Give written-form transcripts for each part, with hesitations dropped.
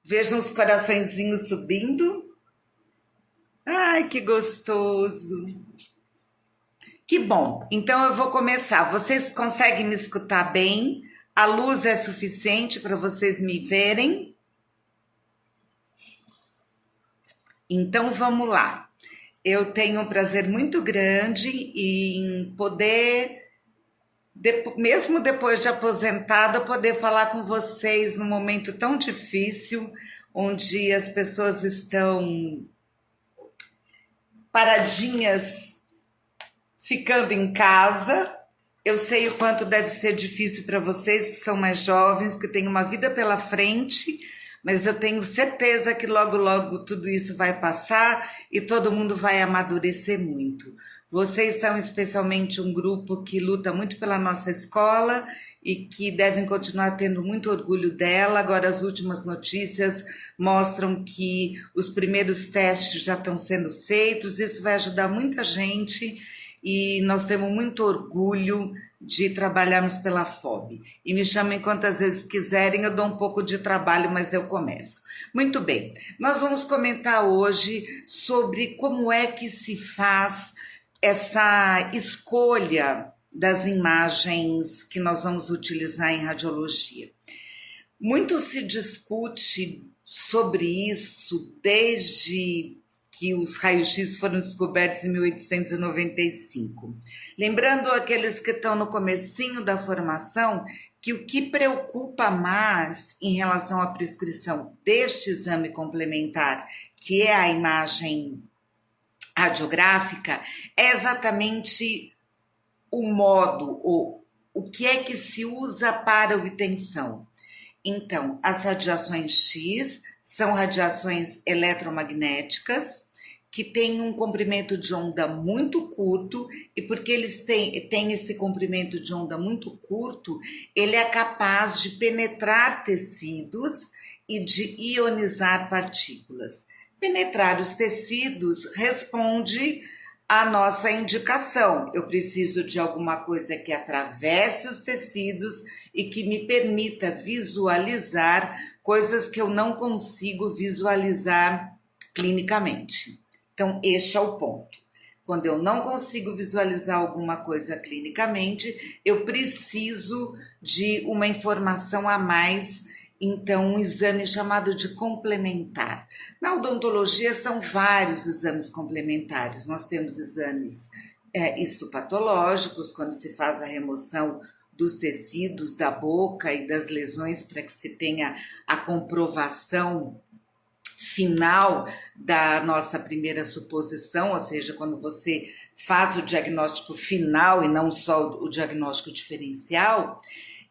Vejo uns coraçõezinhos subindo. Ai, que gostoso. Que bom. Então eu vou começar. Vocês conseguem me escutar bem? A luz é suficiente para vocês me verem? Então vamos lá. Eu tenho um prazer muito grande em poder, mesmo depois de aposentada, poder falar com vocês num momento tão difícil, onde as pessoas estão paradinhas, ficando em casa. Eu sei o quanto deve ser difícil para vocês que são mais jovens, que têm uma vida pela frente, mas eu tenho certeza que logo, logo tudo isso vai passar e todo mundo vai amadurecer muito. Vocês são especialmente um grupo que luta muito pela nossa escola e que devem continuar tendo muito orgulho dela. Agora, as últimas notícias mostram que os primeiros testes já estão sendo feitos, isso vai ajudar muita gente e nós temos muito orgulho de trabalharmos pela FOB. E me chamem quantas vezes quiserem, eu dou um pouco de trabalho, mas eu começo. Muito bem, nós vamos comentar hoje sobre como é que se faz essa escolha das imagens que nós vamos utilizar em radiologia. Muito se discute sobre isso desde que os raios-x foram descobertos em 1895. Lembrando aqueles que estão no comecinho da formação que o que preocupa mais em relação à prescrição deste exame complementar, que é a imagem radiográfica, é exatamente o modo, o que é que se usa para obtenção. Então, as radiações X são radiações eletromagnéticas que têm um comprimento de onda muito curto, e porque eles têm esse comprimento de onda muito curto, ele é capaz de penetrar tecidos e de ionizar partículas. Penetrar os tecidos responde à nossa indicação. Eu preciso de alguma coisa que atravesse os tecidos e que me permita visualizar coisas que eu não consigo visualizar clinicamente. Então, este é o ponto. Quando eu não consigo visualizar alguma coisa clinicamente, eu preciso de uma informação a mais, então um exame chamado de complementar. Na odontologia são vários exames complementares. Nós temos exames histopatológicos, quando se faz a remoção dos tecidos da boca e das lesões para que se tenha a comprovação final da nossa primeira suposição, ou seja, quando você faz o diagnóstico final e não só o diagnóstico diferencial.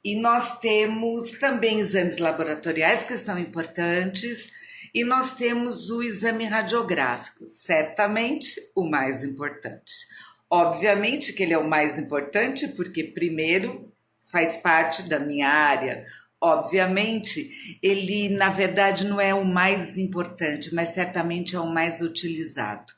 E nós temos também exames laboratoriais que são importantes, e nós temos o exame radiográfico, certamente o mais importante. Obviamente que ele é o mais importante porque, primeiro, faz parte da minha área. Obviamente, ele, na verdade, não é o mais importante, mas certamente é o mais utilizado.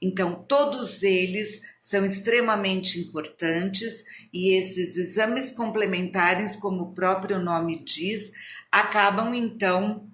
Então, todos eles são extremamente importantes e esses exames complementares, como o próprio nome diz, acabam, então,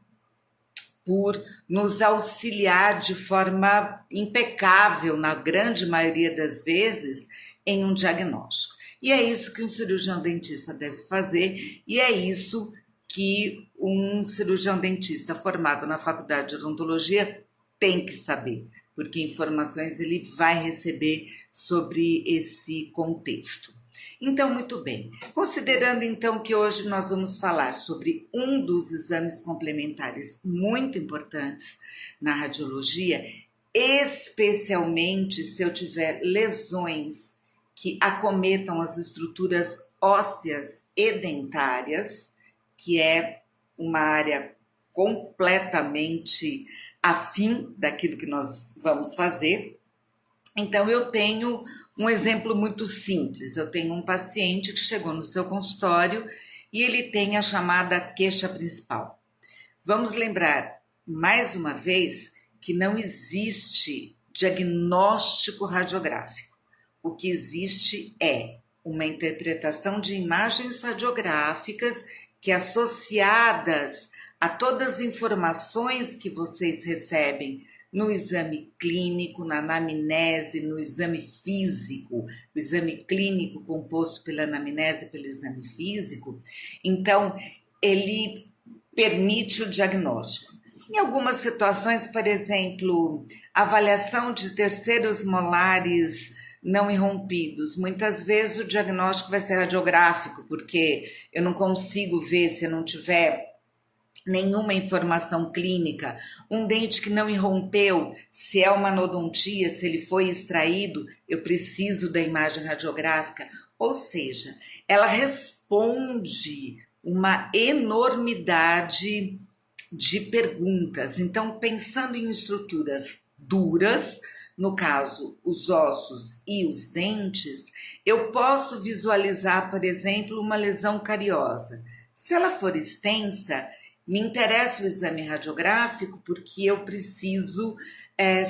por nos auxiliar de forma impecável, na grande maioria das vezes, em um diagnóstico. E é isso que um cirurgião dentista deve fazer, e é isso que um cirurgião dentista formado na faculdade de odontologia tem que saber, porque informações ele vai receber sobre esse contexto. Então, muito bem. Considerando então que hoje nós vamos falar sobre um dos exames complementares muito importantes na radiologia, especialmente se eu tiver lesões que acometam as estruturas ósseas e dentárias, que é uma área completamente afim daquilo que nós vamos fazer. Então, eu tenho um exemplo muito simples. Eu tenho um paciente que chegou no seu consultório e ele tem a chamada queixa principal. Vamos lembrar, mais uma vez, que não existe diagnóstico radiográfico. O que existe é uma interpretação de imagens radiográficas que, associadas a todas as informações que vocês recebem no exame clínico, na anamnese, no exame físico, o exame clínico composto pela anamnese e pelo exame físico. Então, ele permite o diagnóstico. Em algumas situações, por exemplo, avaliação de terceiros molares não irrompidos, muitas vezes o diagnóstico vai ser radiográfico, porque eu não consigo ver se eu não tiver nenhuma informação clínica, um dente que não irrompeu, se é uma endodontia, se ele foi extraído, eu preciso da imagem radiográfica. Ou seja, ela responde uma enormidade de perguntas. Então, pensando em estruturas duras, no caso, os ossos e os dentes, eu posso visualizar, por exemplo, uma lesão cariosa. Se ela for extensa, me interessa o exame radiográfico porque eu preciso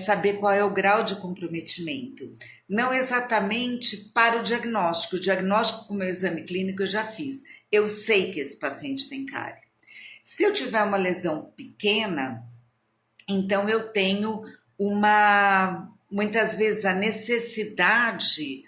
saber qual é o grau de comprometimento. Não exatamente para o diagnóstico. O diagnóstico com o meu exame clínico eu já fiz. Eu sei que esse paciente tem cárie. Se eu tiver uma lesão pequena, então eu tenho muitas vezes a necessidade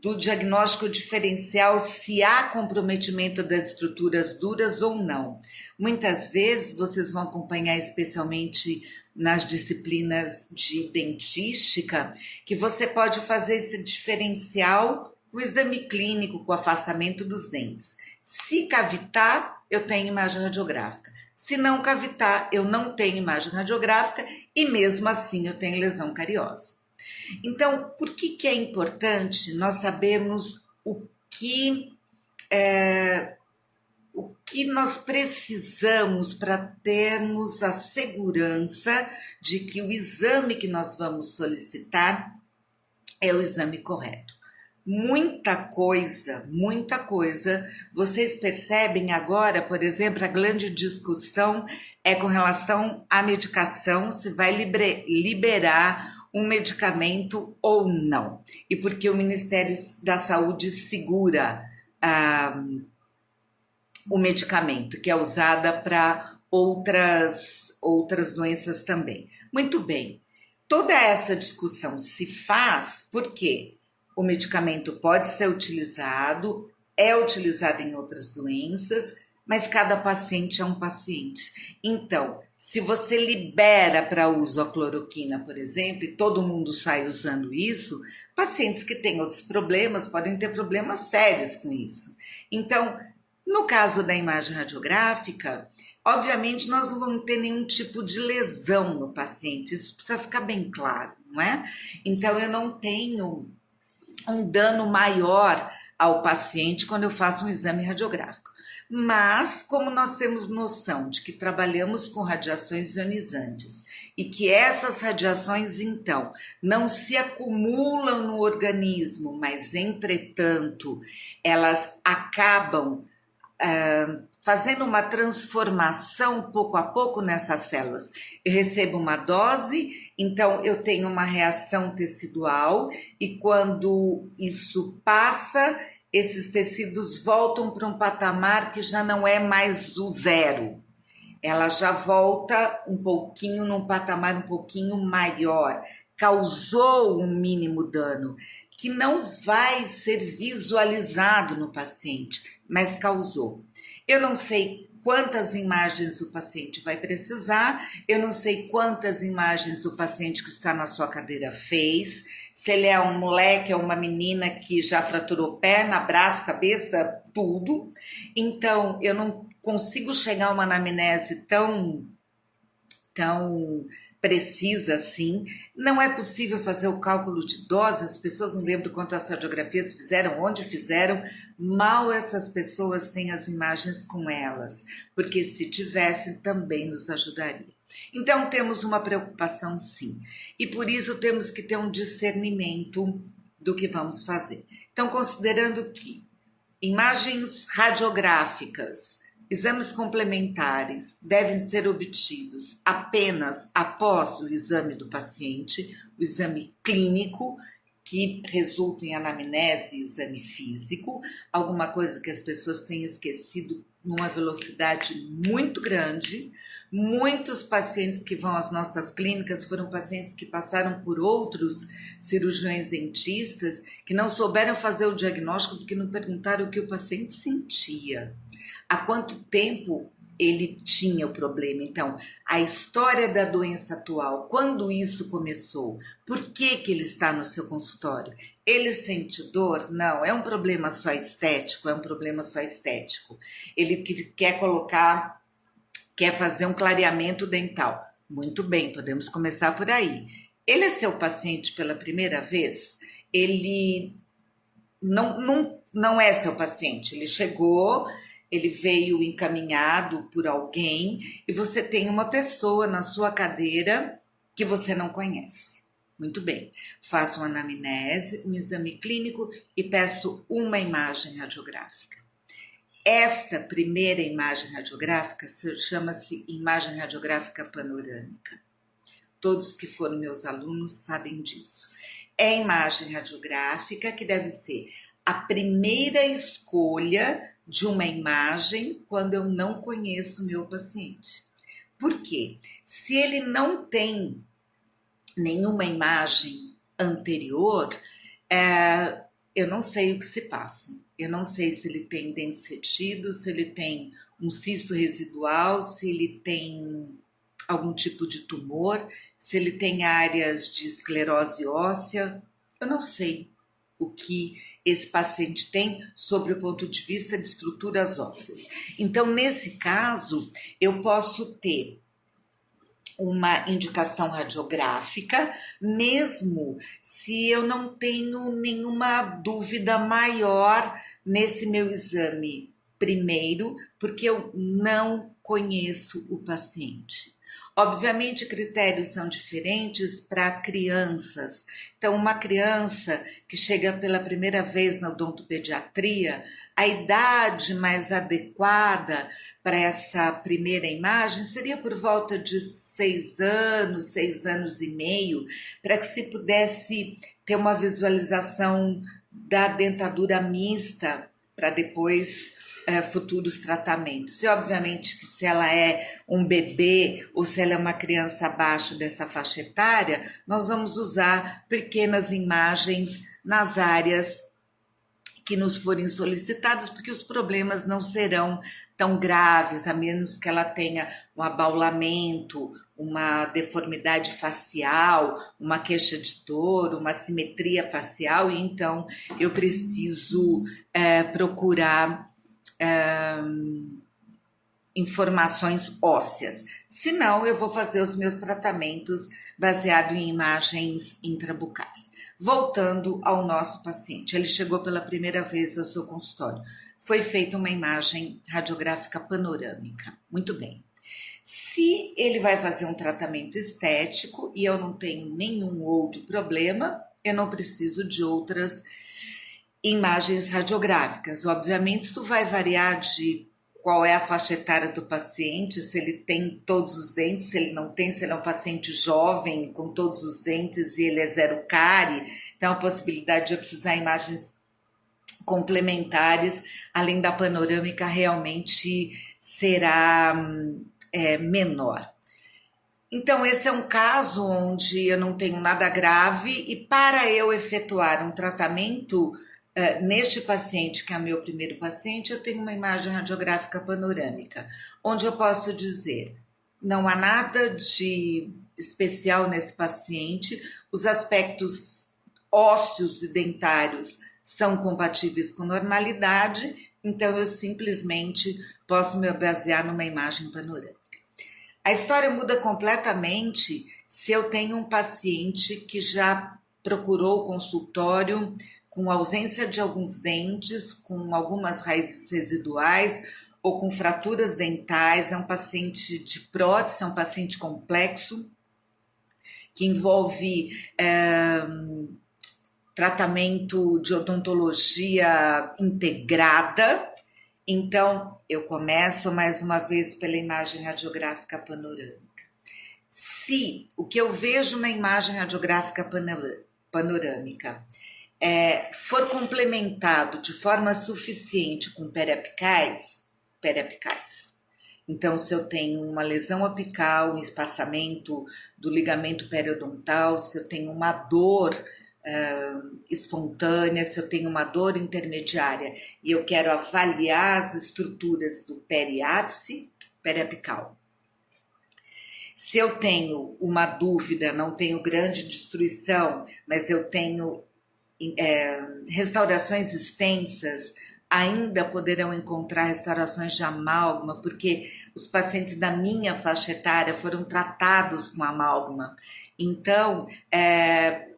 do diagnóstico diferencial se há comprometimento das estruturas duras ou não. Muitas vezes vocês vão acompanhar, especialmente nas disciplinas de dentística, que você pode fazer esse diferencial com o exame clínico, com o afastamento dos dentes. Se cavitar, eu tenho imagem radiográfica. Se não cavitar, eu não tenho imagem radiográfica e mesmo assim eu tenho lesão cariosa. Então, por que é importante nós sabermos o que nós precisamos para termos a segurança de que o exame que nós vamos solicitar é o exame correto? Muita coisa, vocês percebem agora, por exemplo, a grande discussão é com relação à medicação, se vai liberar um medicamento ou não. E porque o Ministério da Saúde segura o medicamento, que é usada para outras doenças também. Muito bem, toda essa discussão se faz porque o medicamento pode ser utilizado, é utilizado em outras doenças, mas cada paciente é um paciente. Então, se você libera para uso a cloroquina, por exemplo, e todo mundo sai usando isso, pacientes que têm outros problemas podem ter problemas sérios com isso. Então, no caso da imagem radiográfica, obviamente nós não vamos ter nenhum tipo de lesão no paciente, isso precisa ficar bem claro, não é? Então, eu não tenho um dano maior ao paciente quando eu faço um exame radiográfico. Mas, como nós temos noção de que trabalhamos com radiações ionizantes e que essas radiações, então, não se acumulam no organismo, mas, entretanto, elas acabam fazendo uma transformação pouco a pouco nessas células. Eu recebo uma dose, então eu tenho uma reação tecidual e quando isso passa, esses tecidos voltam para um patamar que já não é mais o zero. Ela já volta um pouquinho num patamar um pouquinho maior. Causou um mínimo dano, que não vai ser visualizado no paciente, mas causou. Eu não sei quantas imagens o paciente vai precisar, eu não sei quantas imagens o paciente que está na sua cadeira fez, se ele é um moleque, é uma menina que já fraturou perna, braço, cabeça, tudo. Então, eu não consigo chegar a uma anamnese tão precisa assim. Não é possível fazer o cálculo de doses, as pessoas não lembram quantas radiografias fizeram, onde fizeram. Mal essas pessoas têm as imagens com elas, porque se tivessem também nos ajudaria. Então temos uma preocupação sim, e por isso temos que ter um discernimento do que vamos fazer. Então, considerando que imagens radiográficas, exames complementares devem ser obtidos apenas após o exame do paciente, o exame clínico, que resulta em anamnese e exame físico, alguma coisa que as pessoas têm esquecido numa velocidade muito grande. Muitos pacientes que vão às nossas clínicas foram pacientes que passaram por outros cirurgiões dentistas que não souberam fazer o diagnóstico porque não perguntaram o que o paciente sentia, há quanto tempo ele tinha o problema. Então, a história da doença atual, quando isso começou, por que ele está no seu consultório? Ele sente dor? Não, é um problema só estético, é um problema só estético. Ele quer fazer um clareamento dental. Muito bem, podemos começar por aí. Ele é seu paciente pela primeira vez? Ele não é seu paciente, ele chegou, ele veio encaminhado por alguém e você tem uma pessoa na sua cadeira que você não conhece. Muito bem, faço uma anamnese, um exame clínico e peço uma imagem radiográfica. Esta primeira imagem radiográfica chama-se imagem radiográfica panorâmica. Todos que foram meus alunos sabem disso. É a imagem radiográfica que deve ser a primeira escolha de uma imagem quando eu não conheço o meu paciente. Por quê? Se ele não tem nenhuma imagem anterior, eu não sei o que se passa. Eu não sei se ele tem dentes retidos, se ele tem um cisto residual, se ele tem algum tipo de tumor, se ele tem áreas de esclerose óssea. Eu não sei o que esse paciente tem sobre o ponto de vista de estruturas ósseas. Então, nesse caso, eu posso ter uma indicação radiográfica, mesmo se eu não tenho nenhuma dúvida maior nesse meu exame primeiro, porque eu não conheço o paciente. Obviamente, critérios são diferentes para crianças. Então, uma criança que chega pela primeira vez na odontopediatria, a idade mais adequada para essa primeira imagem seria por volta de 6 anos e meio, para que se pudesse ter uma visualização da dentadura mista para depois futuros tratamentos. E obviamente que se ela é um bebê ou se ela é uma criança abaixo dessa faixa etária, nós vamos usar pequenas imagens nas áreas que nos forem solicitadas, porque os problemas não serão tão graves, a menos que ela tenha um abaulamento, uma deformidade facial, uma queixa de dor, uma assimetria facial, e então eu preciso procurar informações ósseas. Senão, eu vou fazer os meus tratamentos baseado em imagens intrabucais. Voltando ao nosso paciente, ele chegou pela primeira vez ao seu consultório. Foi feita uma imagem radiográfica panorâmica. Muito bem. Se ele vai fazer um tratamento estético e eu não tenho nenhum outro problema, eu não preciso de outras imagens radiográficas. Obviamente, isso vai variar de qual é a faixa etária do paciente, se ele tem todos os dentes, se ele não tem, se ele é um paciente jovem com todos os dentes e ele é zero cárie. Então, a possibilidade de eu precisar de imagens complementares, além da panorâmica, realmente será menor. Então, esse é um caso onde eu não tenho nada grave e para eu efetuar um tratamento neste paciente, que é meu primeiro paciente, eu tenho uma imagem radiográfica panorâmica, onde eu posso dizer, não há nada de especial nesse paciente, os aspectos ósseos e dentários são compatíveis com normalidade, então eu simplesmente posso me basear numa imagem panorâmica. A história muda completamente se eu tenho um paciente que já procurou o consultório com ausência de alguns dentes, com algumas raízes residuais ou com fraturas dentais, é um paciente de prótese, é um paciente complexo, que envolve tratamento de odontologia integrada. Então, eu começo mais uma vez pela imagem radiográfica panorâmica. Se o que eu vejo na imagem radiográfica for complementado de forma suficiente com periapicais, então, se eu tenho uma lesão apical, um espaçamento do ligamento periodontal, se eu tenho uma dor espontânea, se eu tenho uma dor intermediária e eu quero avaliar as estruturas do periápice, periapical. Se eu tenho uma dúvida, não tenho grande destruição, mas eu tenho restaurações extensas, ainda poderão encontrar restaurações de amálgama, porque os pacientes da minha faixa etária foram tratados com amálgama. Então,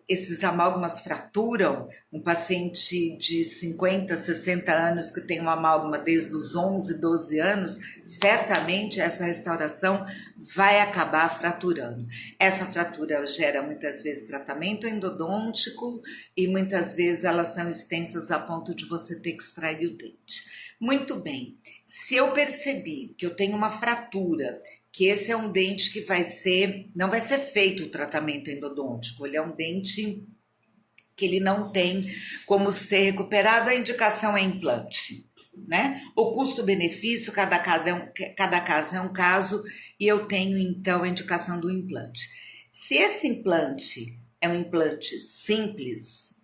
esses amálgamas fraturam. Um paciente de 50, 60 anos que tem uma amálgama desde os 11, 12 anos, certamente essa restauração vai acabar fraturando. Essa fratura gera muitas vezes tratamento endodôntico e muitas vezes elas são extensas a ponto de você ter que extrair o dente. Muito bem, se eu percebi que eu tenho uma fratura, que esse é um dente que não vai ser feito o tratamento endodôntico, ele é um dente que ele não tem como ser recuperado, a indicação é implante, né? O custo-benefício, cada caso é um caso, e eu tenho então a indicação do implante. Se esse implante é um implante simples,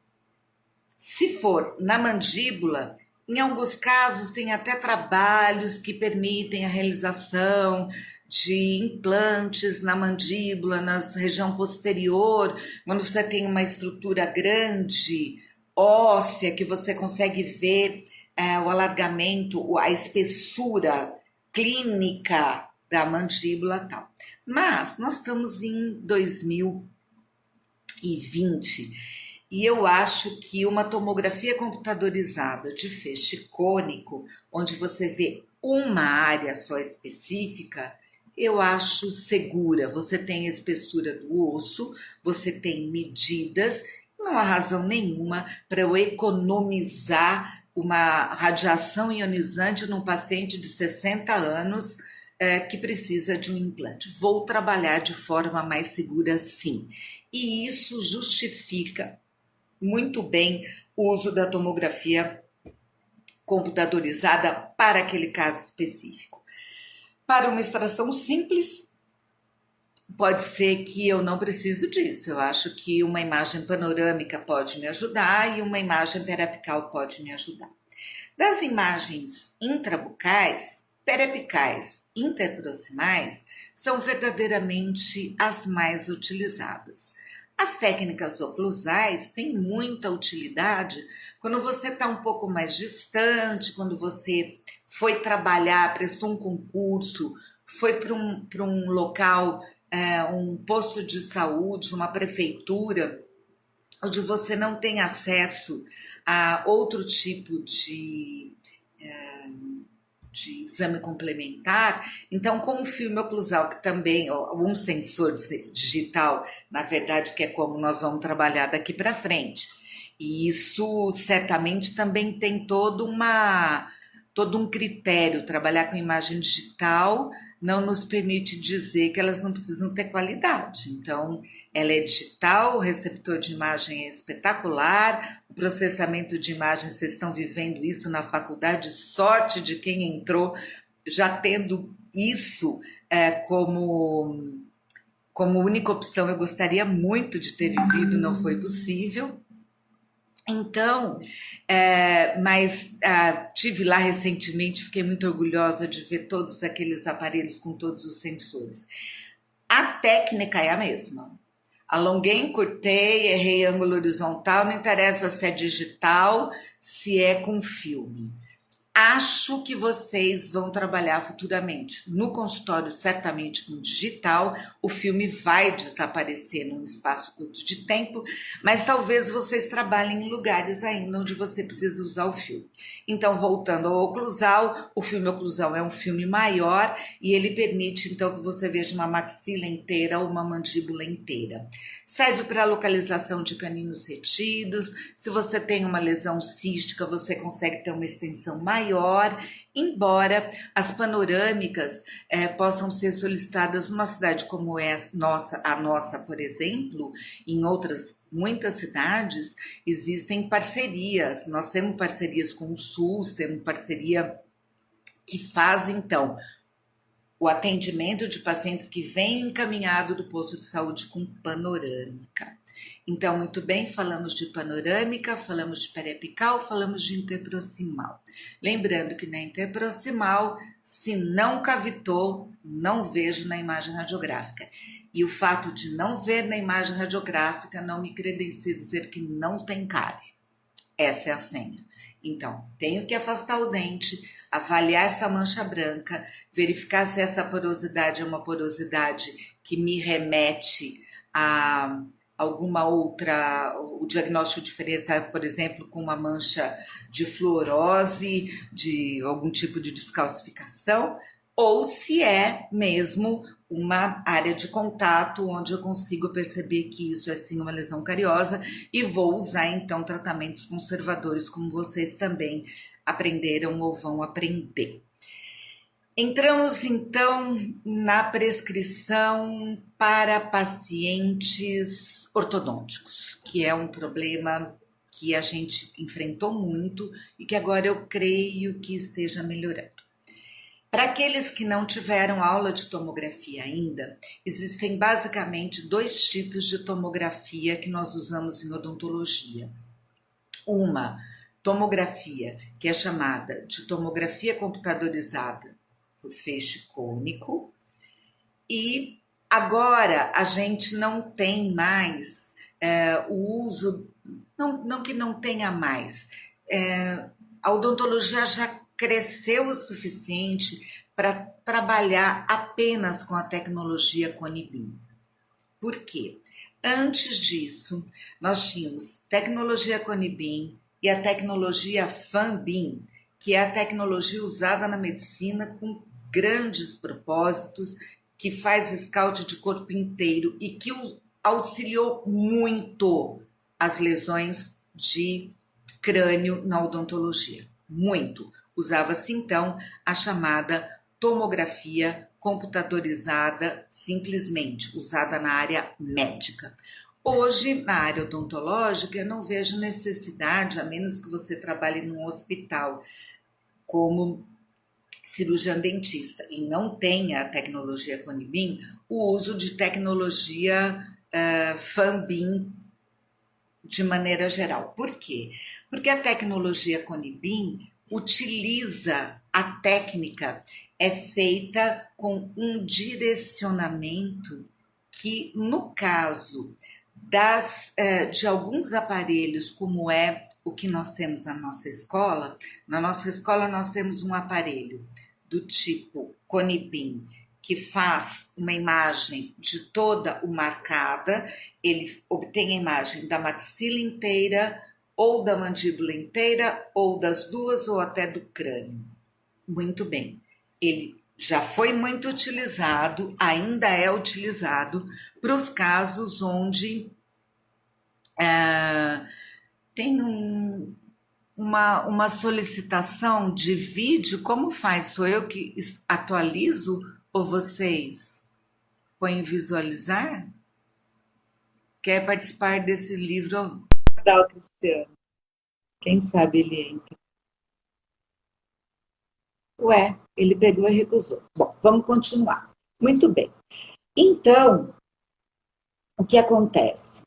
se for na mandíbula, em alguns casos tem até trabalhos que permitem a realização de implantes na mandíbula, na região posterior, quando você tem uma estrutura grande, óssea, que você consegue ver o alargamento, a espessura clínica da mandíbula e tal. Mas nós estamos em 2020 e eu acho que uma tomografia computadorizada de feixe cônico, onde você vê uma área só específica, eu acho segura. Você tem a espessura do osso, você tem medidas, não há razão nenhuma para eu economizar uma radiação ionizante num paciente de 60 anos que precisa de um implante. Vou trabalhar de forma mais segura, sim. E isso justifica muito bem o uso da tomografia computadorizada para aquele caso específico. Para uma extração simples, pode ser que eu não preciso disso. Eu acho que uma imagem panorâmica pode me ajudar e uma imagem periapical pode me ajudar. Das imagens intrabucais, periapicais, interproximais, são verdadeiramente as mais utilizadas. As técnicas oclusais têm muita utilidade quando você está um pouco mais distante, quando você foi trabalhar, prestou um concurso, foi para um local, um posto de saúde, uma prefeitura, onde você não tem acesso a outro tipo de exame complementar. Então, com o filme oclusal, que também, um sensor digital, na verdade, que é como nós vamos trabalhar daqui para frente. E isso certamente também tem todo um critério. Trabalhar com imagem digital não nos permite dizer que elas não precisam ter qualidade. Então, ela é digital, o receptor de imagem é espetacular, o processamento de imagem, vocês estão vivendo isso na faculdade, sorte de quem entrou já tendo isso como única opção. Eu gostaria muito de ter vivido, não foi possível. Então, tive lá recentemente, fiquei muito orgulhosa de ver todos aqueles aparelhos com todos os sensores. A técnica é a mesma. Alonguei, encurtei, errei ângulo horizontal, não interessa se é digital, se é com filme. Acho que vocês vão trabalhar futuramente no consultório, certamente com digital. O filme vai desaparecer num espaço curto de tempo, mas talvez vocês trabalhem em lugares ainda onde você precisa usar o filme. Então, voltando ao oclusal, o filme oclusal é um filme maior e ele permite, então, que você veja uma maxila inteira ou uma mandíbula inteira. Serve para localização de caninos retidos. Se você tem uma lesão cística, você consegue ter uma extensão maior maior, embora as panorâmicas possam ser solicitadas numa cidade como a nossa, por exemplo, em outras muitas cidades existem parcerias. Nós temos parcerias com o SUS, temos parceria que faz, então, o atendimento de pacientes que vêm encaminhado do posto de saúde com panorâmica. Então, muito bem, falamos de panorâmica, falamos de periapical, falamos de interproximal. Lembrando que na interproximal, se não cavitou, não vejo na imagem radiográfica. E o fato de não ver na imagem radiográfica não me credencia dizer que não tem cárie. Essa é a senha. Então, tenho que afastar o dente, avaliar essa mancha branca, verificar se essa porosidade é uma porosidade que me remete a alguma outra, o diagnóstico diferencial, por exemplo, com uma mancha de fluorose, de algum tipo de descalcificação, ou se é mesmo uma área de contato onde eu consigo perceber que isso é sim uma lesão cariosa e vou usar então tratamentos conservadores como vocês também aprenderam ou vão aprender. Entramos então na prescrição para pacientes ortodônticos, que é um problema que a gente enfrentou muito e que agora eu creio que esteja melhorando. Para aqueles que não tiveram aula de tomografia ainda, existem basicamente dois tipos de tomografia que nós usamos em odontologia. Uma tomografia que é chamada de tomografia computadorizada por feixe cônico, e agora a gente não tem mais o uso, não que não tenha mais, a odontologia já cresceu o suficiente para trabalhar apenas com a tecnologia Cone-Beam. Por quê? Antes disso, nós tínhamos tecnologia Cone-Beam e a tecnologia Fan-Beam, que é a tecnologia usada na medicina com grandes propósitos, que faz scout de corpo inteiro e que auxiliou muito as lesões de crânio na odontologia. Muito. Usava-se, então, a chamada tomografia computadorizada, simplesmente, usada na área médica. Hoje, na área odontológica, eu não vejo necessidade, a menos que você trabalhe num hospital como cirurgião dentista e não tenha a tecnologia Cone-Beam, o uso de tecnologia Fan-Beam de maneira geral. Por quê? Porque a tecnologia Cone-Beam utiliza a técnica, é feita com um direcionamento que, no caso de alguns aparelhos, como é o que nós temos na nossa escola nós temos um aparelho do tipo Cone-Beam, que faz uma imagem de toda uma arcada, ele obtém a imagem da maxila inteira, ou da mandíbula inteira, ou das duas, ou até do crânio. Muito bem. Ele já foi muito utilizado, ainda é utilizado para os casos onde tem uma solicitação de vídeo. Como faz? Sou eu que atualizo ou vocês põem visualizar? Quer participar desse livro? Dá o Cristiano. Quem sabe ele entra. Ué, ele pegou e recusou. Bom, vamos continuar. Muito bem. Então, o que acontece?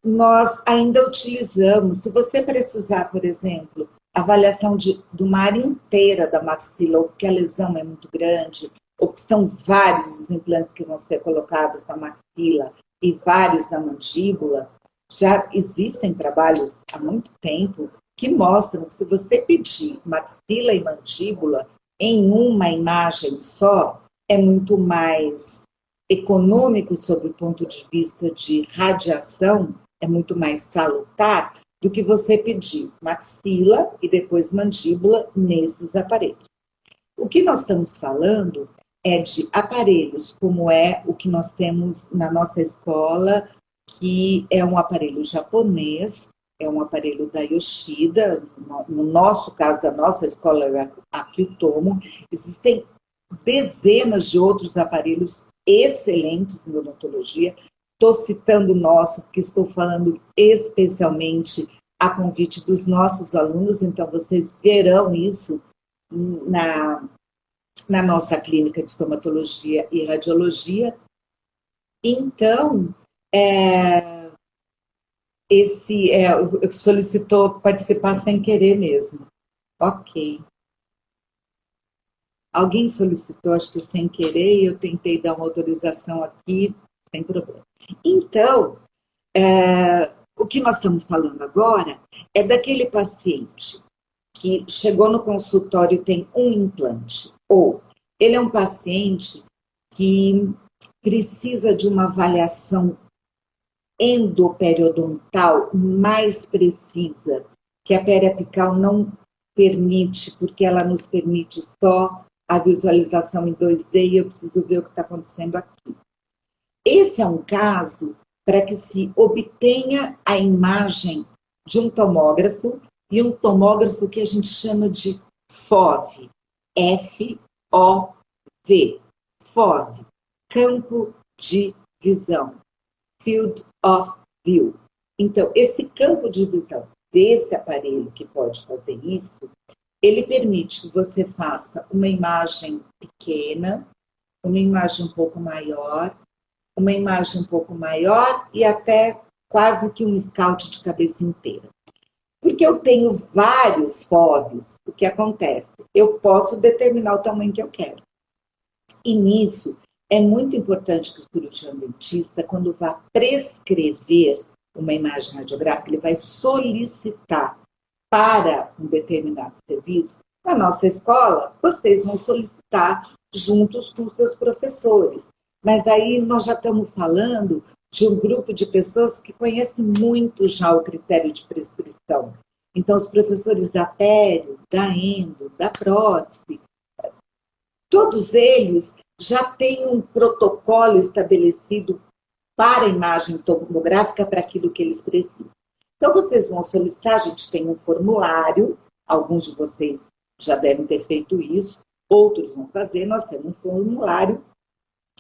Nós ainda utilizamos, se você precisar, por exemplo, avaliação de uma área inteira da maxila, ou porque a lesão é muito grande, ou que são vários os implantes que vão ser colocados na maxila e vários na mandíbula, já existem trabalhos há muito tempo que mostram que se você pedir maxila e mandíbula em uma imagem só, é muito mais econômico sob o ponto de vista de radiação, é muito mais salutar do que você pedir maxila e depois mandíbula nesses aparelhos. O que nós estamos falando é de aparelhos como é o que nós temos na nossa escola, que é um aparelho japonês, é um aparelho da Yoshida, no nosso caso, da nossa escola, é a Qtomo. Existem dezenas de outros aparelhos excelentes em odontologia. Estou citando o nosso, porque estou falando especialmente a convite dos nossos alunos, então vocês verão isso na nossa clínica de estomatologia e radiologia. Então, solicitou participar sem querer mesmo. Ok. Alguém solicitou, acho que sem querer, e eu tentei dar uma autorização aqui, sem problema. Então, o que nós estamos falando agora é daquele paciente que chegou no consultório e tem um implante, ou ele é um paciente que precisa de uma avaliação endoperiodontal mais precisa, que a periapical não permite, porque ela nos permite só a visualização em 2D e eu preciso ver o que está acontecendo aqui. Esse é um caso para que se obtenha a imagem de um tomógrafo, e um tomógrafo que a gente chama de FOV, F-O-V, FOV, campo de visão, Field of View. Então, esse campo de visão desse aparelho que pode fazer isso, ele permite que você faça uma imagem pequena, uma imagem um pouco maior, uma imagem um pouco maior e até quase que um scout de cabeça inteira. Porque eu tenho vários FOVs, o que acontece? Eu posso determinar o tamanho que eu quero. E nisso, é muito importante que o cirurgião dentista, quando vá prescrever uma imagem radiográfica, ele vai solicitar para um determinado serviço. Na nossa escola, vocês vão solicitar juntos com seus professores. Mas aí nós já estamos falando de um grupo de pessoas que conhecem muito já o critério de prescrição. Então, os professores da pério, da endo, da prótese, todos eles já têm um protocolo estabelecido para a imagem tomográfica, para aquilo que eles precisam. Então, vocês vão solicitar, a gente tem um formulário, alguns de vocês já devem ter feito isso, outros vão fazer, nós temos um formulário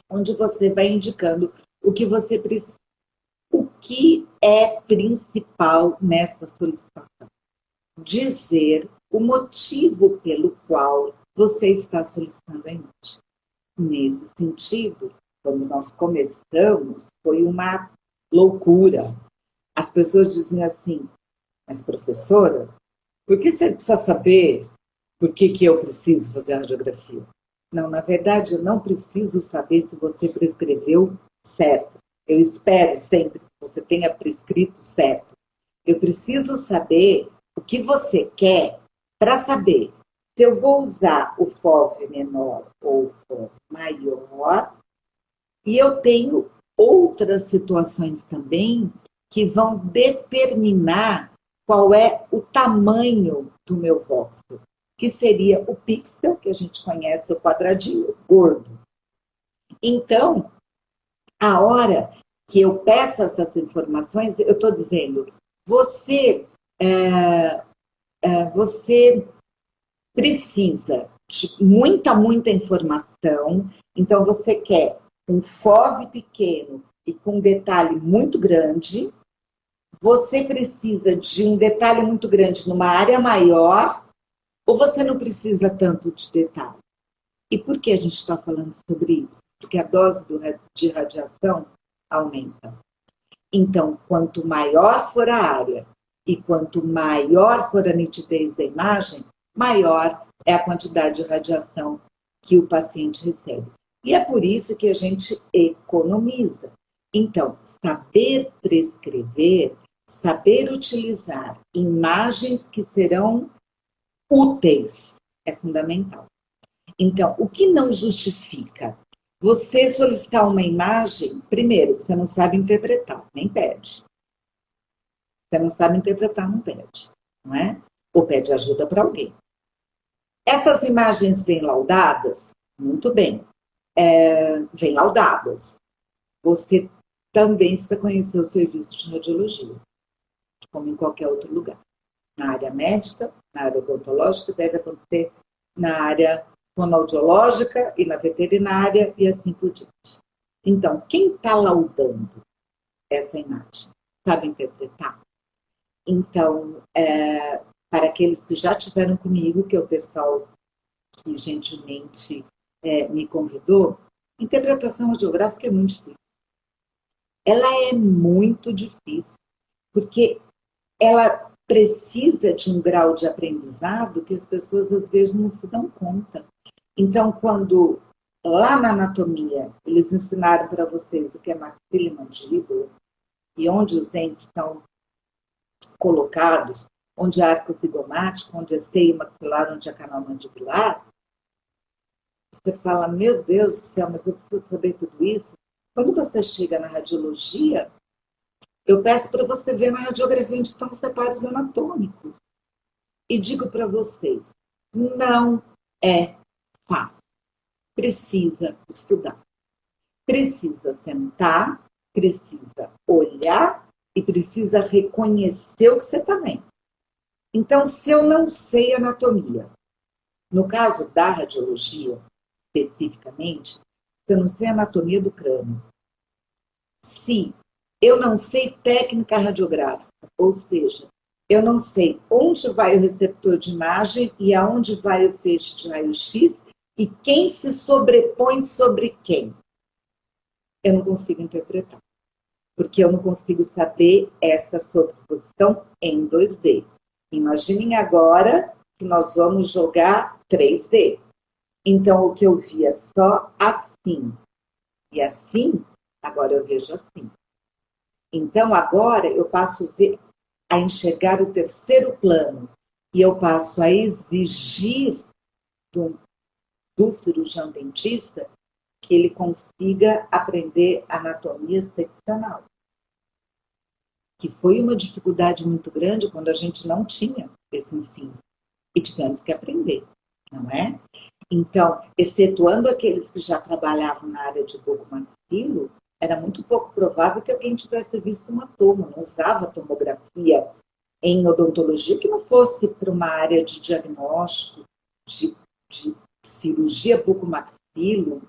onde você vai indicando o que você precisa. O que é principal nessa solicitação? Dizer o motivo pelo qual você está solicitando a imagem. Nesse sentido, quando nós começamos, foi uma loucura. As pessoas diziam assim, mas professora, por que você precisa saber por que eu preciso fazer a radiografia? Não, na verdade, eu não preciso saber se você prescreveu certo. Eu espero sempre que você tenha prescrito certo. Eu preciso saber o que você quer para saber se eu vou usar o FOV menor ou o FOV maior. E eu tenho outras situações também que vão determinar qual é o tamanho do meu vóxel, que seria o pixel, que a gente conhece, o quadradinho gordo. Então, a hora que eu peço essas informações, eu estou dizendo, você precisa de muita informação, então você quer um FOV pequeno e com um detalhe muito grande, você precisa de um detalhe muito grande numa área maior, ou você não precisa tanto de detalhe? E por que a gente está falando sobre isso? Porque a dose de radiação aumenta. Então, quanto maior for a área e quanto maior for a nitidez da imagem, maior é a quantidade de radiação que o paciente recebe. E é por isso que a gente economiza. Então, saber prescrever, saber utilizar imagens que serão úteis é fundamental. Então, o que não justifica? Você solicitar uma imagem, primeiro, você não sabe interpretar, nem pede. Você não sabe interpretar, não pede, não é? Ou pede ajuda para alguém. Essas imagens bem laudadas, muito bem, bem laudadas. Você também precisa conhecer o serviço de radiologia. como em qualquer outro lugar. Na área médica, na área odontológica, deve acontecer na área fonoaudiológica e na veterinária e assim por diante. Então, quem está laudando essa imagem sabe interpretar? Então, para aqueles que já estiveram comigo, que é o pessoal que gentilmente me convidou, interpretação radiográfica é muito difícil. Ela é muito difícil, porque ela precisa de um grau de aprendizado que as pessoas às vezes não se dão conta. Então, quando lá na anatomia eles ensinaram para vocês o que é maxila e mandíbula, e onde os dentes estão colocados, onde é arco zigomático, onde é seio maxilar, onde é canal mandibular, você fala, meu Deus do céu, mas eu preciso saber tudo isso. Quando você chega na radiologia, eu peço para você ver na radiografia onde estão os reparos anatômicos. E digo para vocês, não é fácil. Precisa estudar. Precisa sentar, precisa olhar e precisa reconhecer o que você está vendo. Então, se eu não sei anatomia, no caso da radiologia, especificamente, se eu não sei anatomia do crânio, se eu não sei técnica radiográfica, ou seja, eu não sei onde vai o receptor de imagem e aonde vai o feixe de raio-x e quem se sobrepõe sobre quem, eu não consigo interpretar. Porque eu não consigo saber essa sobreposição em 2D. Imaginem agora que nós vamos jogar 3D. Então, o que eu via é só assim. E assim, agora eu vejo assim. Então, agora eu passo a enxergar o terceiro plano. E eu passo a exigir do cirurgião dentista que ele consiga aprender anatomia seccional. Que foi uma dificuldade muito grande quando a gente não tinha esse ensino. E tivemos que aprender, não é? Então, excetuando aqueles que já trabalhavam na área de bucomaxilo, era muito pouco provável que alguém tivesse visto uma tomo, não usava tomografia em odontologia que não fosse para uma área de diagnóstico, de cirurgia bucomaxilo,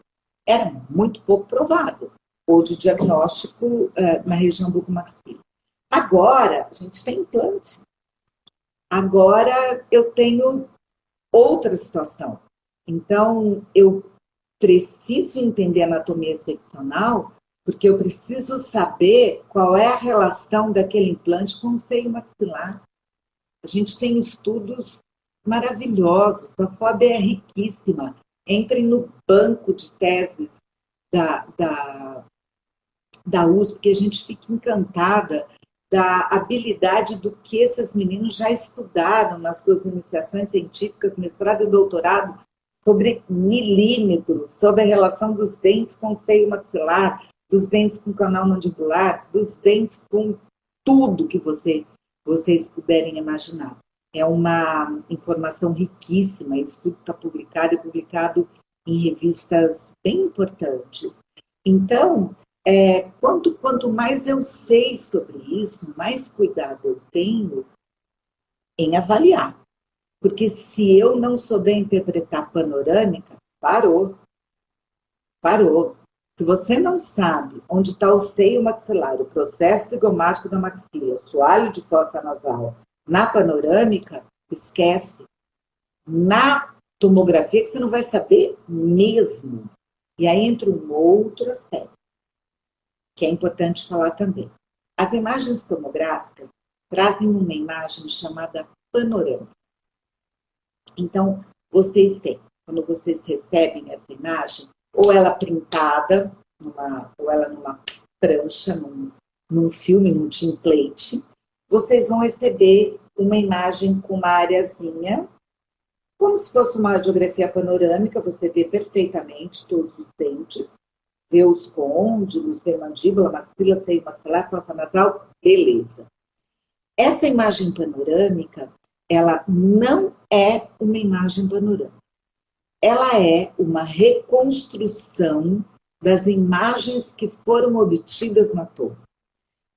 era muito pouco provável, ou de diagnóstico na região bucomaxilo. Agora, a gente tem implante. Agora eu tenho outra situação. Então, eu preciso entender anatomia seccional, porque eu preciso saber qual é a relação daquele implante com o seio maxilar. A gente tem estudos maravilhosos, a FOB é riquíssima. Entrem no banco de teses da USP, que a gente fica encantada da habilidade do que esses meninos já estudaram nas suas iniciações científicas, mestrado e doutorado, sobre milímetros, sobre a relação dos dentes com o seio maxilar, dos dentes com o canal mandibular, dos dentes com tudo que vocês puderem imaginar. É uma informação riquíssima, esse estudo está publicado e publicado em revistas bem importantes. Então, quanto mais eu sei sobre isso, mais cuidado eu tenho em avaliar. Porque se eu não souber interpretar panorâmica, parou. Se você não sabe onde está o seio maxilar, o processo zigomático da maxila, o soalho de fossa nasal, na panorâmica, esquece. Na tomografia que você não vai saber mesmo. E aí entra um outro aspecto, que é importante falar também. As imagens tomográficas trazem uma imagem chamada panorâmica. Então, vocês têm, quando vocês recebem essa imagem, ou ela printada, ou ela numa prancha, num filme, num template, vocês vão receber uma imagem com uma areazinha, como se fosse uma radiografia panorâmica, você vê perfeitamente todos os dentes, vê os côndilos, vê mandíbula, maxila, seio maxilar, fossa nasal, beleza. Essa imagem panorâmica, ela não é uma imagem panorâmica. Ela é uma reconstrução das imagens que foram obtidas na torre.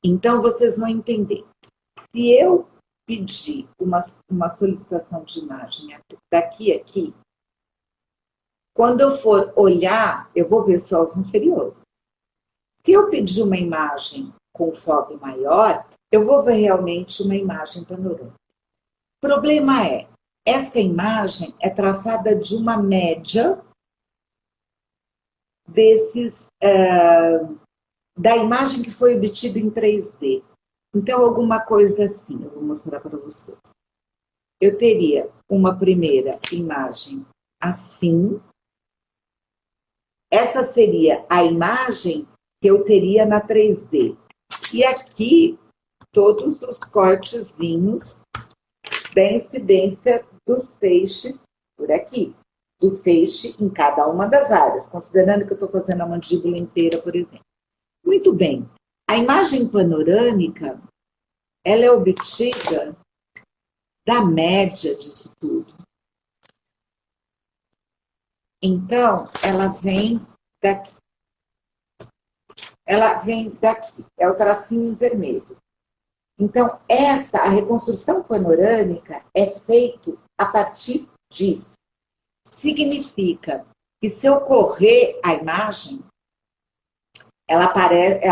Então, vocês vão entender. Se eu pedir uma solicitação de imagem daqui a aqui, quando eu for olhar, eu vou ver só os inferiores. Se eu pedir uma imagem com FOV maior, eu vou ver realmente uma imagem panorâmica. O problema é, essa imagem é traçada de uma média da imagem que foi obtida em 3D. Então, alguma coisa assim, eu vou mostrar para vocês. Eu teria uma primeira imagem assim. Essa seria a imagem que eu teria na 3D. E aqui, todos os cortezinhos da incidência dos feixes por aqui. Do feixe em cada uma das áreas, considerando que eu estou fazendo a mandíbula inteira, por exemplo. Muito bem. A imagem panorâmica, ela é obtida da média disso tudo. Então, ela vem daqui. Ela vem daqui. É o tracinho em vermelho. Então, a reconstrução panorâmica é feita a partir disso. Significa que se eu correr a imagem, ela aparece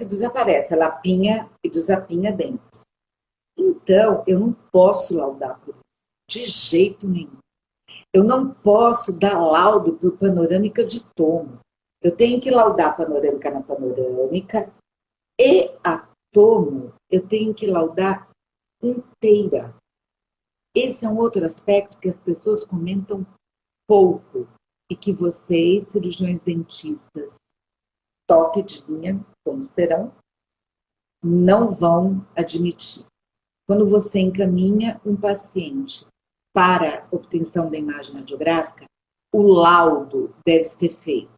e desaparece, ela apinha e desapinha dentes. Então, eu não posso laudar por isso, de jeito nenhum. Eu não posso dar laudo por panorâmica de tomo. Eu tenho que laudar panorâmica na panorâmica e a tomo eu tenho que laudar inteira. Esse é um outro aspecto que as pessoas comentam pouco e que vocês, cirurgiões dentistas, top de linha, como serão, não vão admitir. Quando você encaminha um paciente para obtenção da imagem radiográfica, o laudo deve ser feito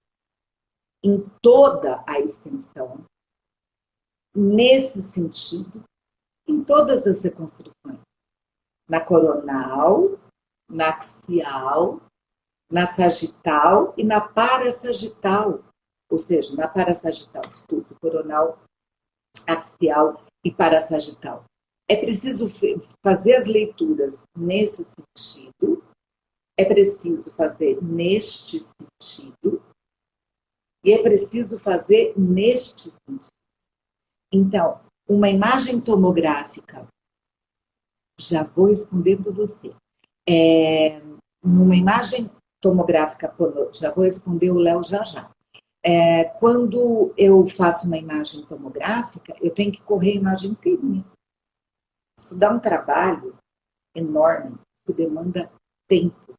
em toda a extensão, nesse sentido, em todas as reconstruções. Na coronal, na axial, na sagital e na parasagital. Ou seja, na parasagital, desculpe, coronal, axial e parasagital. É preciso fazer as leituras nesse sentido, é preciso fazer neste sentido e é preciso fazer neste sentido. Então, uma imagem tomográfica, já vou responder para você. Numa imagem tomográfica, já vou responder o Léo já. Quando eu faço uma imagem tomográfica, eu tenho que correr a imagem inteirinha. Isso dá um trabalho enorme, isso demanda tempo.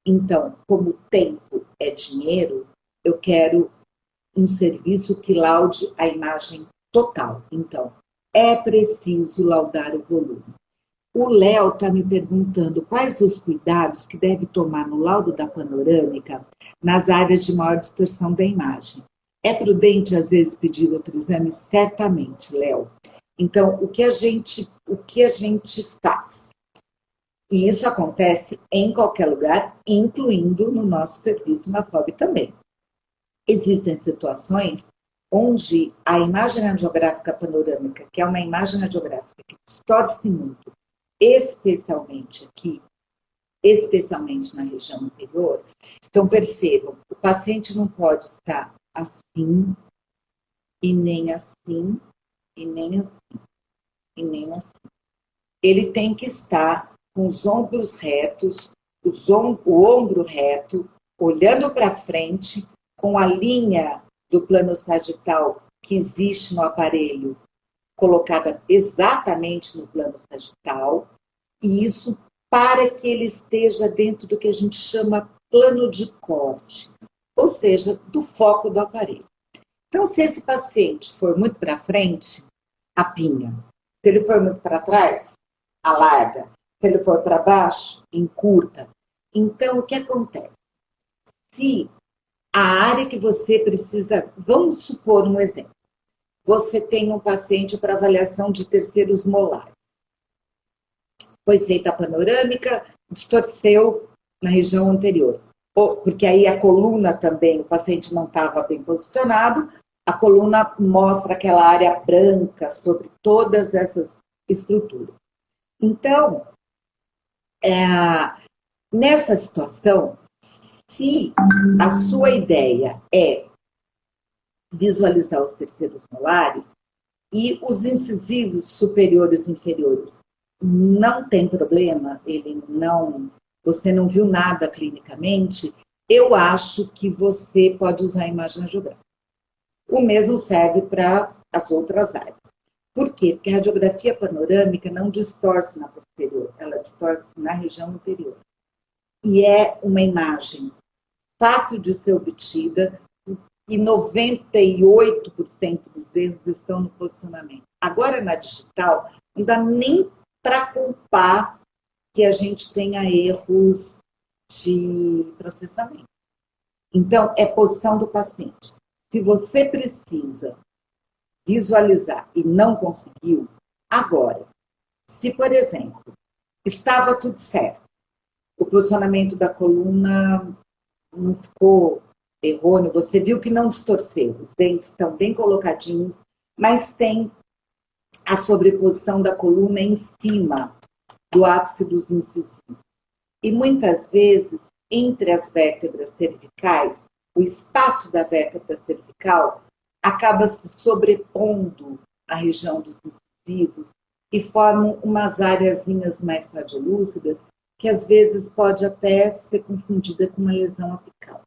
Então, como tempo é dinheiro, eu quero um serviço que laude a imagem total. Então, é preciso laudar o volume. O Léo está me perguntando quais os cuidados que deve tomar no laudo da panorâmica nas áreas de maior distorção da imagem. É prudente, às vezes, pedir outro exame? Certamente, Léo. Então, o que a gente faz? E isso acontece em qualquer lugar, incluindo no nosso serviço na FOB também. Existem situações onde a imagem radiográfica panorâmica, que é uma imagem radiográfica que distorce muito, especialmente aqui, especialmente na região anterior. Então, percebam, o paciente não pode estar assim, e nem assim, e nem assim, e nem assim. Ele tem que estar com os ombros retos, o ombro reto, olhando para frente, com a linha do plano sagital que existe no aparelho colocada exatamente no plano sagital, e isso para que ele esteja dentro do que a gente chama plano de corte, ou seja, do foco do aparelho. Então, se esse paciente for muito para frente, apinha. Se ele for muito para trás, alarga. Se ele for para baixo, encurta. Então, o que acontece? Se a área que você precisa, vamos supor um exemplo, você tem um paciente para avaliação de terceiros molares. Foi feita a panorâmica, distorceu na região anterior. Porque aí a coluna também, o paciente não estava bem posicionado, a coluna mostra aquela área branca sobre todas essas estruturas. Então, nessa situação, se a sua ideia é visualizar os terceiros molares e os incisivos superiores e inferiores, não tem problema, você não viu nada clinicamente, eu acho que você pode usar a imagem radiográfica. O mesmo serve para as outras áreas. Por quê? Porque a radiografia panorâmica não distorce na posterior, ela distorce na região anterior. E é uma imagem fácil de ser obtida e 98% dos erros estão no posicionamento. Agora, na digital, não dá nem para culpar que a gente tenha erros de processamento. Então, é posição do paciente. Se você precisa visualizar e não conseguiu, agora, se, por exemplo, estava tudo certo, o posicionamento da coluna não ficou errôneo, você viu que não distorceu, os dentes estão bem colocadinhos, mas tem a sobreposição da coluna em cima do ápice dos incisivos. E muitas vezes, entre as vértebras cervicais, o espaço da vértebra cervical acaba se sobrepondo à região dos incisivos e formam umas áreazinhas mais radiolúcidas que às vezes pode até ser confundida com uma lesão apical.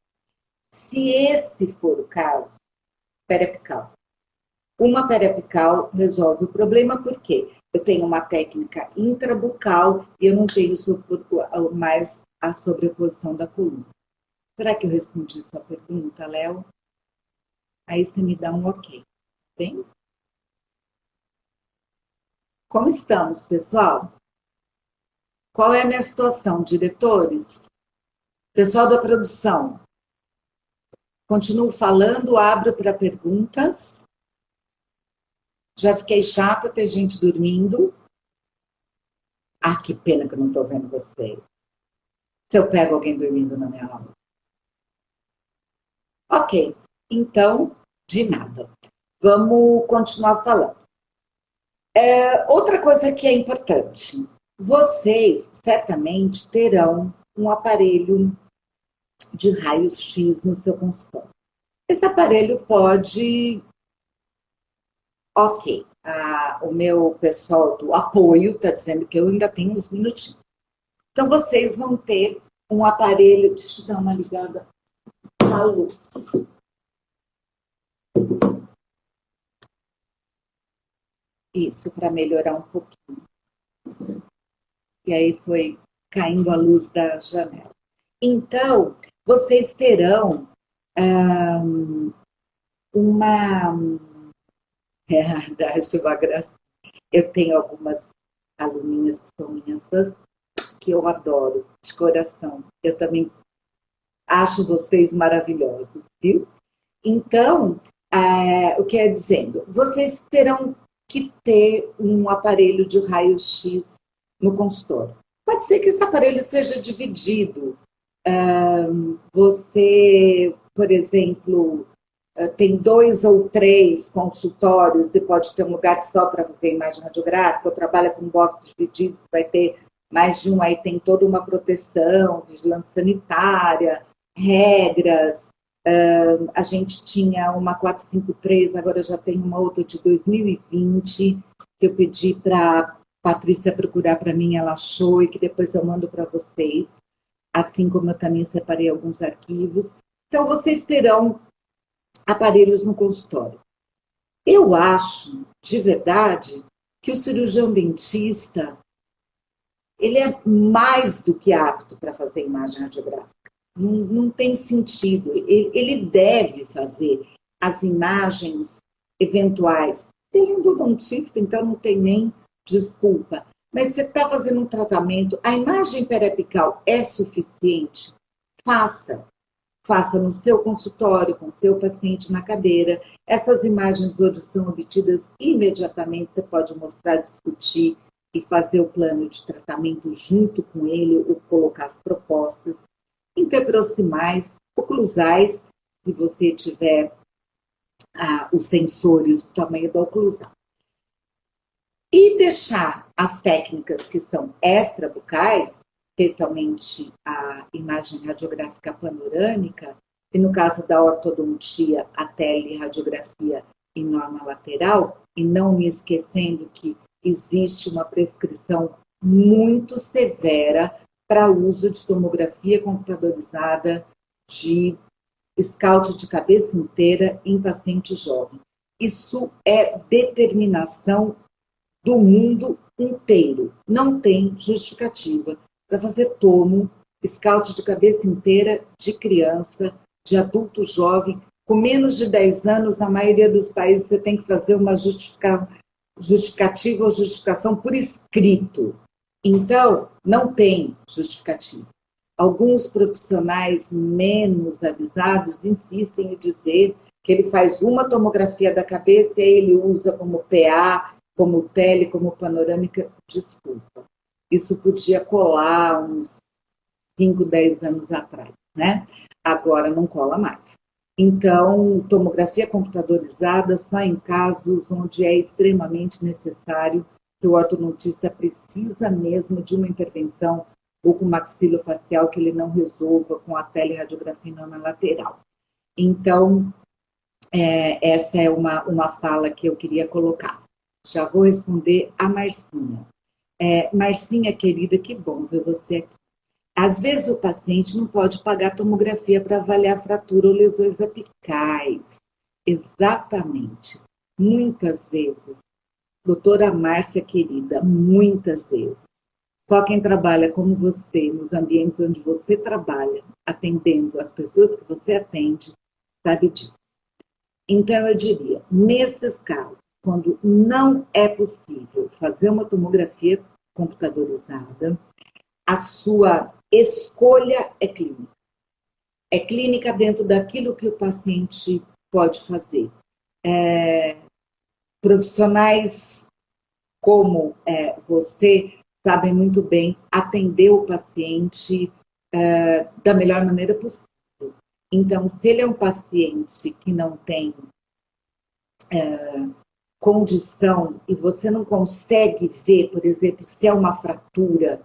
Se esse for o caso, periapical. Uma periapical resolve o problema porque eu tenho uma técnica intrabucal e eu não tenho mais a sobreposição da coluna. Será que eu respondi sua pergunta, Léo? Aí você me dá um ok. Bem? Como estamos, pessoal? Qual é a minha situação, diretores? Pessoal da produção, continuo falando, abro para perguntas. Já fiquei chata, tem gente dormindo. Ah, que pena que eu não estou vendo vocês. Se eu pego alguém dormindo na minha aula. Ok, então, de nada. Vamos continuar falando. Outra coisa que é importante. Vocês certamente terão um aparelho de raios-x no seu consultório. Esse aparelho pode... Ok, o meu pessoal do apoio está dizendo que eu ainda tenho uns minutinhos. Então, vocês vão ter um aparelho... Deixa eu dar uma ligada na luz. Isso, para melhorar um pouquinho. E aí foi caindo a luz da janela. Então, vocês terão eu tenho algumas aluninhas que são minhas fãs, que eu adoro, de coração. Eu também acho vocês maravilhosos, viu? Então, o que é dizendo? Vocês terão que ter um aparelho de raio-x no consultório. Pode ser que esse aparelho seja dividido. Você, por exemplo, tem 2 ou 3 consultórios e pode ter um lugar só para fazer imagem radiográfica, ou trabalha com boxes divididos, vai ter mais de um, aí tem toda uma proteção, vigilância sanitária, regras. A gente tinha uma 453, agora já tem uma outra de 2020, que eu pedi para Patrícia procurar para mim, ela achou, e que depois eu mando para vocês, assim como eu também separei alguns arquivos. Então, vocês terão aparelhos no consultório. Eu acho, de verdade, que o cirurgião dentista, ele é mais do que apto para fazer imagem radiográfica. Não tem sentido. Ele deve fazer as imagens eventuais. Ele é endodontista, então não tem nem desculpa. Mas você está fazendo um tratamento, a imagem periapical é suficiente? Faça. Faça no seu consultório, com o seu paciente na cadeira. Essas imagens hoje são obtidas imediatamente, você pode mostrar, discutir e fazer o plano de tratamento junto com ele, ou colocar as propostas. Interproximais, oclusais, se você tiver os sensores do tamanho da oclusão. E deixar as técnicas que são extrabucais, especialmente a imagem radiográfica panorâmica, e no caso da ortodontia, a teleradiografia em norma lateral, e não me esquecendo que existe uma prescrição muito severa para uso de tomografia computadorizada de scout de cabeça inteira em paciente jovem. Isso é determinação do mundo inteiro. Não tem justificativa para fazer tomo, scout de cabeça inteira de criança, de adulto jovem. Com menos de 10 anos, na maioria dos países, você tem que fazer uma justificativa ou justificação por escrito. Então, não tem justificativa. Alguns profissionais menos avisados insistem em dizer que ele faz uma tomografia da cabeça e ele usa como PA, como tele, como panorâmica. Desculpa. Isso podia colar uns 5, 10 anos atrás, né? Agora não cola mais. Então, tomografia computadorizada só em casos onde é extremamente necessário, que o ortodontista precisa mesmo de uma intervenção ou com maxilofacial que ele não resolva com a teleradiografia norma lateral. Então, essa é uma fala que eu queria colocar. Já vou responder a Marcinha. Marcinha, querida, que bom ver você aqui. Às vezes o paciente não pode pagar tomografia para avaliar fratura ou lesões apicais. Exatamente. Muitas vezes. Doutora Márcia, querida, muitas vezes. Só quem trabalha como você, nos ambientes onde você trabalha, atendendo as pessoas que você atende, sabe disso. Então, eu diria, nesses casos, quando não é possível fazer uma tomografia computadorizada, a sua escolha é clínica. É clínica dentro daquilo que o paciente pode fazer. Profissionais como você sabem muito bem atender o paciente da melhor maneira possível. Então, se ele é um paciente que não tem condição e você não consegue ver, por exemplo, se é uma fratura,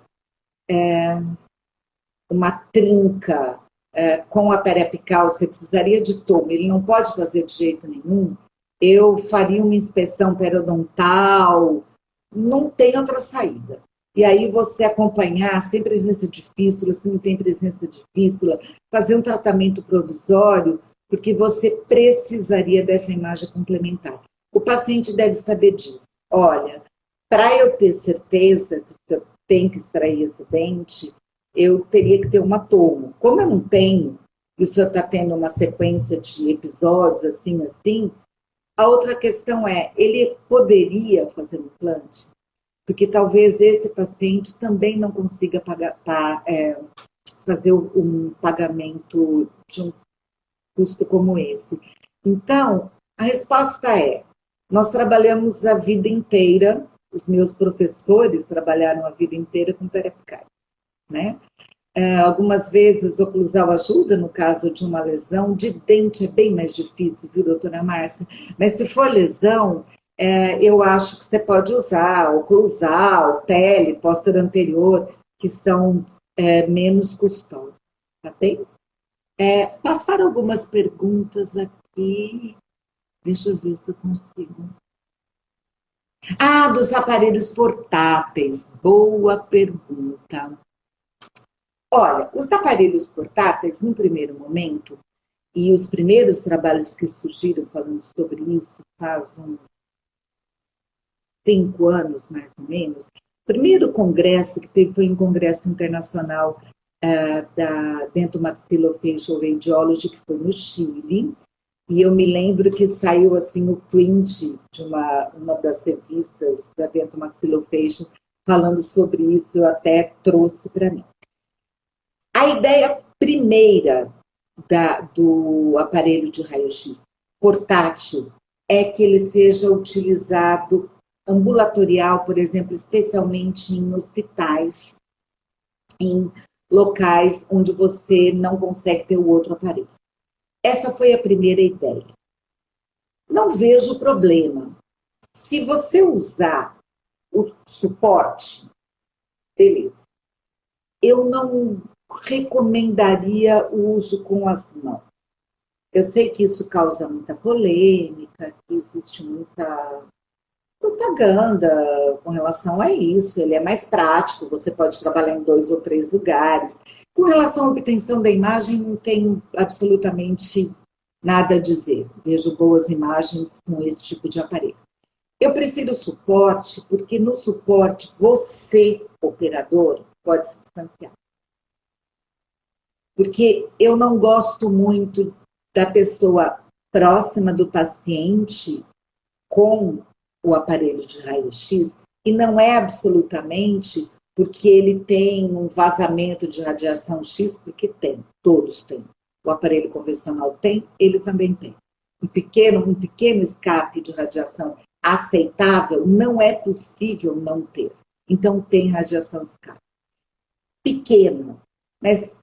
uma trinca com a periapical, você precisaria de tomo, ele não pode fazer de jeito nenhum, eu faria uma inspeção periodontal, não tem outra saída. E aí você acompanhar sem presença de fístula, se não tem presença de fístula, fazer um tratamento provisório, porque você precisaria dessa imagem complementar. O paciente deve saber disso. Olha, para eu ter certeza que eu tenho que extrair esse dente, eu teria que ter uma tomo. Como eu não tenho, e o senhor está tendo uma sequência de episódios assim, a outra questão é, ele poderia fazer um implante? Porque talvez esse paciente também não consiga fazer um pagamento de um custo como esse. Então, a resposta é, nós trabalhamos a vida inteira, os meus professores trabalharam a vida inteira com periapicais, né? Algumas vezes oclusal ajuda no caso de uma lesão, de dente é bem mais difícil, viu, doutora Márcia? Mas se for lesão, eu acho que você pode usar oclusal, tele, póster anterior, que são menos custosos, tá bem? Passaram algumas perguntas aqui, deixa eu ver se eu consigo. Dos aparelhos portáteis, boa pergunta. Olha, os aparelhos portáteis, no primeiro momento, e os primeiros trabalhos que surgiram falando sobre isso faz uns 5 anos, mais ou menos, o primeiro congresso que teve foi um congresso internacional da Dentomaxillofacial Radiology, que foi no Chile, e eu me lembro que saiu assim o print de uma das revistas da Dentomaxillofacial falando sobre isso, eu até trouxe para mim. A ideia primeira do aparelho de raio-x portátil é que ele seja utilizado ambulatorial, por exemplo, especialmente em hospitais, em locais onde você não consegue ter o outro aparelho. Essa foi a primeira ideia. Não vejo problema. Se você usar o suporte, beleza. Eu não recomendaria o uso com as mãos. Eu sei que isso causa muita polêmica, que existe muita propaganda com relação a isso. Ele é mais prático, você pode trabalhar em 2 ou 3 lugares. Com relação à obtenção da imagem, não tenho absolutamente nada a dizer. Vejo boas imagens com esse tipo de aparelho. Eu prefiro o suporte, porque no suporte você, operador, pode se distanciar. Porque eu não gosto muito da pessoa próxima do paciente com o aparelho de raio-x, e não é absolutamente porque ele tem um vazamento de radiação X, porque tem, todos têm. O aparelho convencional tem, ele também tem. Um pequeno escape de radiação aceitável não é possível não ter. Então tem radiação de escape. Pequeno, mas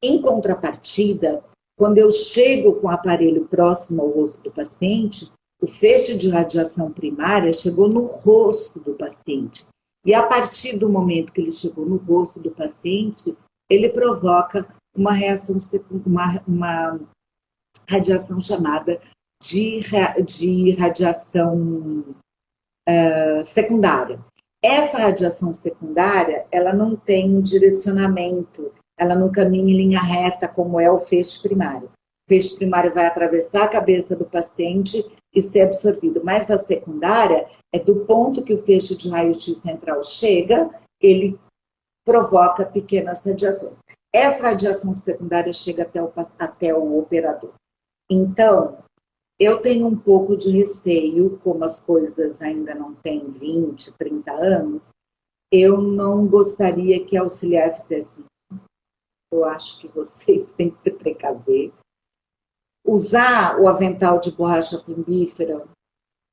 em contrapartida, quando eu chego com o aparelho próximo ao rosto do paciente, o feixe de radiação primária chegou no rosto do paciente. E a partir do momento que ele chegou no rosto do paciente, ele provoca uma reação, uma radiação chamada de radiação secundária. Essa radiação secundária, ela não tem um direcionamento, ela não caminha em linha reta como é o feixe primário. O feixe primário vai atravessar a cabeça do paciente e ser absorvido, mas a secundária é do ponto que o feixe de raio-x central chega, ele provoca pequenas radiações. Essa radiação secundária chega até o operador. Então, eu tenho um pouco de receio, como as coisas ainda não têm 20, 30 anos, eu não gostaria que a auxiliar fizesse isso. Eu acho que vocês têm que se precaver. Usar o avental de borracha plumbífera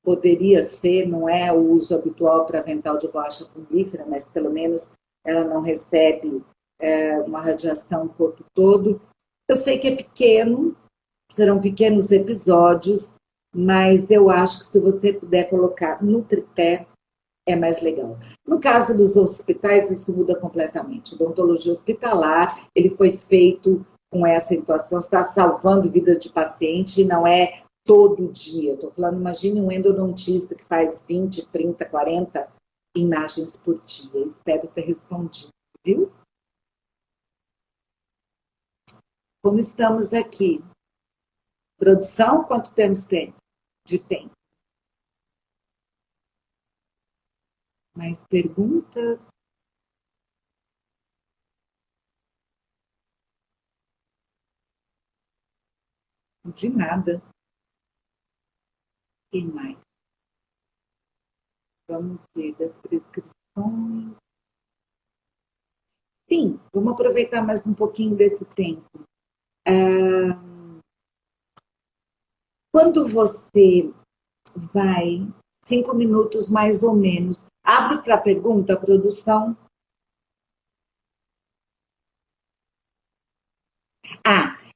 poderia ser, não é o uso habitual para avental de borracha plumbífera, mas pelo menos ela não recebe uma radiação o corpo todo. Eu sei que é pequeno, serão pequenos episódios, mas eu acho que se você puder colocar no tripé, é mais legal. No caso dos hospitais, isso muda completamente. Odontologia hospitalar, ele foi feito com essa situação, está salvando vida de paciente, não é todo dia. Estou falando, imagine um endodontista que faz 20, 30, 40 imagens por dia. Espero ter respondido, viu? Como estamos aqui? Produção, quanto temos de tempo? Mais perguntas? De nada. E mais? Vamos ver das prescrições. Sim, vamos aproveitar mais um pouquinho desse tempo. Quando você vai, 5 minutos mais ou menos, abre para pergunta, produção.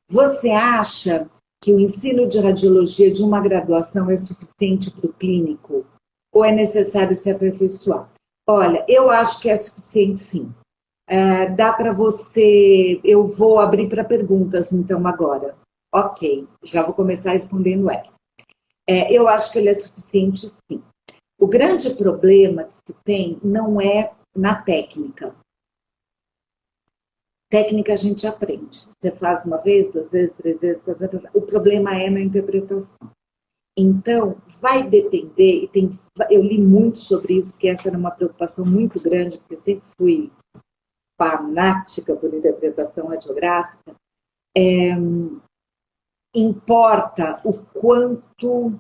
Você acha que o ensino de radiologia de uma graduação é suficiente para o clínico? Ou é necessário se aperfeiçoar? Olha, eu acho que é suficiente sim. Dá para você... Eu vou abrir para perguntas, então, agora. Ok, já vou começar respondendo essa. Eu acho que ele é suficiente sim. O grande problema que se tem não é na técnica. Técnica a gente aprende. Você faz uma vez, 2 vezes, 3 vezes, 4 vezes. O problema é na interpretação. Então, vai depender, e eu li muito sobre isso, porque essa era uma preocupação muito grande, porque eu sempre fui fanática por interpretação radiográfica. Importa o quanto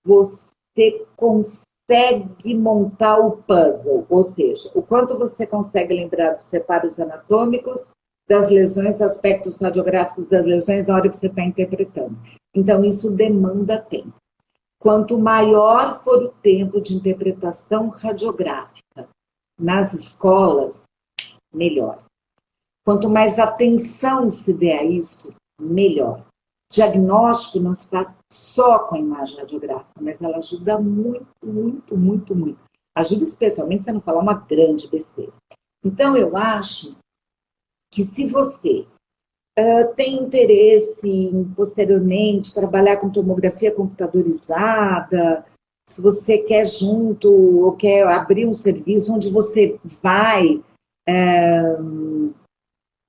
você consegue montar o puzzle, ou seja, o quanto você consegue lembrar dos separos anatômicos, das lesões, aspectos radiográficos das lesões na hora que você está interpretando. Então, isso demanda tempo. Quanto maior for o tempo de interpretação radiográfica nas escolas, melhor. Quanto mais atenção se der a isso, melhor. Diagnóstico não se faz só com a imagem radiográfica, mas ela ajuda muito, muito, muito, muito. Ajuda especialmente se você não falar uma grande besteira. Então, eu acho que se você tem interesse em, posteriormente, trabalhar com tomografia computadorizada, se você quer junto ou quer abrir um serviço onde você vai,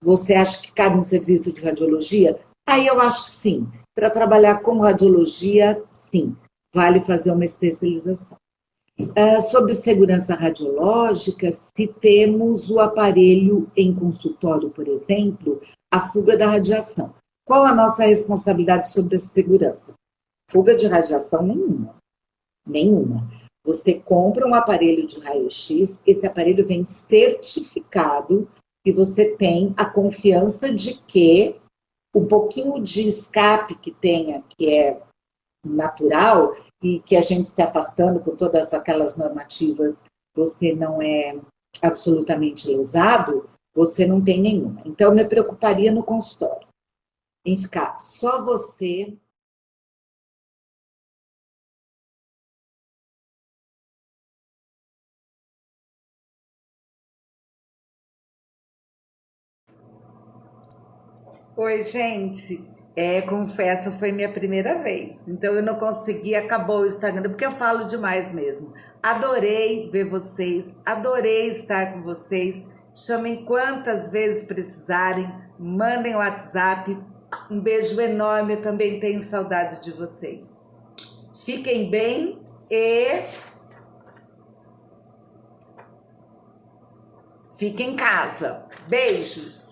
você acha que cabe um serviço de radiologia? Aí eu acho que sim. Para trabalhar com radiologia, sim, vale fazer uma especialização. Sobre segurança radiológica, se temos o aparelho em consultório, por exemplo, a fuga da radiação. Qual a nossa responsabilidade sobre a segurança? Fuga de radiação nenhuma. Nenhuma. Você compra um aparelho de raio-x, esse aparelho vem certificado e você tem a confiança de que o pouquinho de escape que tenha, que é natural, e que a gente está afastando com todas aquelas normativas, você não é absolutamente lesado, você não tem nenhuma. Então, eu me preocuparia no consultório, em ficar só você. Oi, gente. Confesso, foi minha primeira vez. Então eu não consegui, acabou o Instagram, porque eu falo demais mesmo. Adorei ver vocês, adorei estar com vocês. Chamem quantas vezes precisarem, mandem o WhatsApp. Um beijo enorme, eu também tenho saudades de vocês. Fiquem bem e fiquem em casa. Beijos!